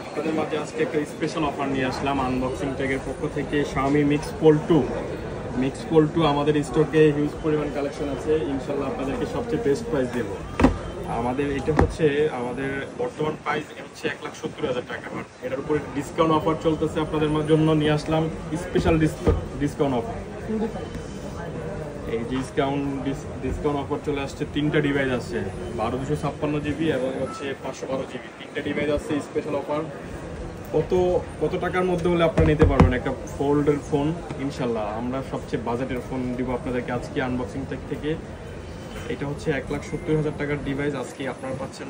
আপনাদের মাঝে আজকে একটা স্পেশাল অফার নিয়ে আসলাম আনবক্সিং ট্যাগের পক্ষ থেকে। Xiaomi Mix Fold 2 আমাদের স্টকে হিউজ পরিমাণ কালেকশন আছে। ইনশাল্লাহ আপনাদেরকে সবচেয়ে বেস্ট প্রাইস দেব। আমাদের এটা হচ্ছে আমাদের বর্তমান প্রাইস হচ্ছে 1,70,000 টাকা। এটার উপরে ডিসকাউন্ট অফার চলতেছে, আপনাদের জন্য নিয়ে আসলাম স্পেশাল ডিসকাউন্ট অফার। এই যে ডিসকাউন্ট অফার চলে আসছে, তিনটা ডিভাইস আছে, 12/256 জিবি এবং হচ্ছে 512 জিবি, তিনটা ডিভাইস আছে স্পেশাল অফার। কত টাকার মধ্যে হলে আপনারা নিতে পারবেন একটা ফোল্ডের ফোন? ইনশাল্লাহ আমরা সবচেয়ে বাজেটের ফোন দিব আপনাদেরকে আজকে আনবক্সিং থেকে। এটা হচ্ছে 1,70,000 টাকার ডিভাইস, আজকে আপনারা পাচ্ছেন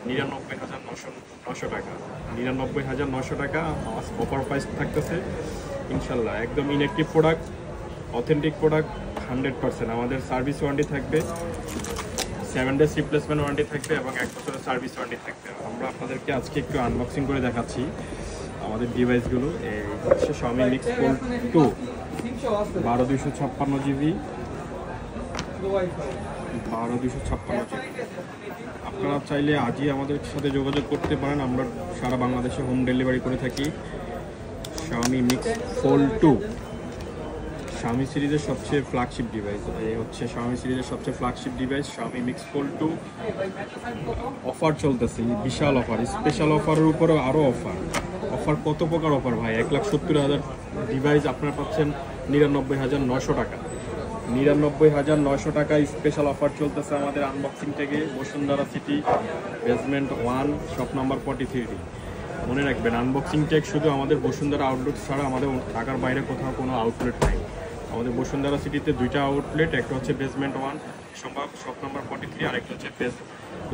99,900 টাকা। 99,900 টাকা অফার প্রাইস থাকতেছে ইনশাল্লাহ। একদম ইনঅ্যাক্টিভ প্রোডাক্ট, অথেন্টিক প্রোডাক্ট 100%। আমাদের সার্ভিস ওয়ারেন্টি থাকবে, 7 ডেজ রিপ্লেসমেন্ট ওয়ারেন্টি থাকবে এবং 1 বছরের সার্ভিস ওয়ারেন্টি থাকবে। আমরা আপনাদেরকে আজকে একটু আনবক্সিং করে দেখাচ্ছি আমাদের ডিভাইসগুলো। এই হচ্ছে Xiaomi Mix Fold 2 12/256 GB, 12/256 GB. আপনারা চাইলে আজই আমাদের সাথে যোগাযোগ করতে পারেন, আমরা সারা বাংলাদেশে হোম ডেলিভারি করে থাকি। Xiaomi Mix Fold 2 Xiaomi সিরিজের সবচেয়ে ফ্ল্যাগশিপ ডিভাইস। এই হচ্ছে Xiaomi সিরিজের সবচেয়ে flagship device Xiaomi Mix Fold 2। Offer চলতেছে, বিশাল অফার, স্পেশাল অফারের উপরেও আরও অফার। কত প্রকার অফার ভাই! 1,70,000 ডিভাইস আপনারা পাচ্ছেন 99,900 টাকা। 99,900 টাকা স্পেশাল অফার চলতেছে আমাদের আনবক্সিং থেকে। Bashundhara city, basement 1, shop number 43। মনে রাখবেন, আনবক্সিং ট্যাগ শুধু আমাদের বসুন্ধরা আউটলেট ছাড়া আমাদের ঢাকার বাইরে কোথাও কোনো আউটলেট নাই। আমাদের বসুন্ধরা সিটিতে 2টা আউটলেট, একটা হচ্ছে বেসমেন্ট 1 শপ নাম্বার 43, আর একটা হচ্ছে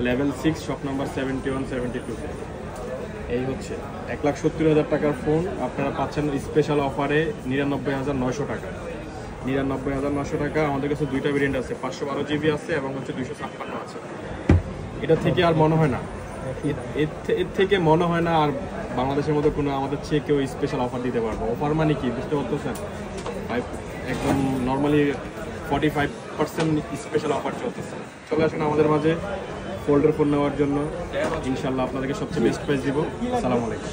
লেভেল 6 শপ নাম্বার 71, 72। এই হচ্ছে 1,70,000 টাকার ফোন আপনারা পাচ্ছেন স্পেশাল অফারে 99,900 টাকা। 99,900 টাকা। আমাদের কাছে 2টা ভেরিয়েন্ট আছে, 512 জিবি আছে এবং হচ্ছে 256 আছে। এটা থেকে আর মনে হয় না, এর থেকে মনে হয় না আর বাংলাদেশের মধ্যে কোনো আমাদের চেয়ে কেউ স্পেশাল অফার দিতে পারবো। অফার মানে কি বুঝতে পারতেছেন? একদম নর্মালি 45% স্পেশাল অফার চলতেছে। চলে আসুন আমাদের মাঝে ফোল্ডের ফোন নেওয়ার জন্য। ইনশাল্লাহ আপনাদেরকে সবচেয়ে বেস্ট প্রাইস দিব। আসসালামু আলাইকুম।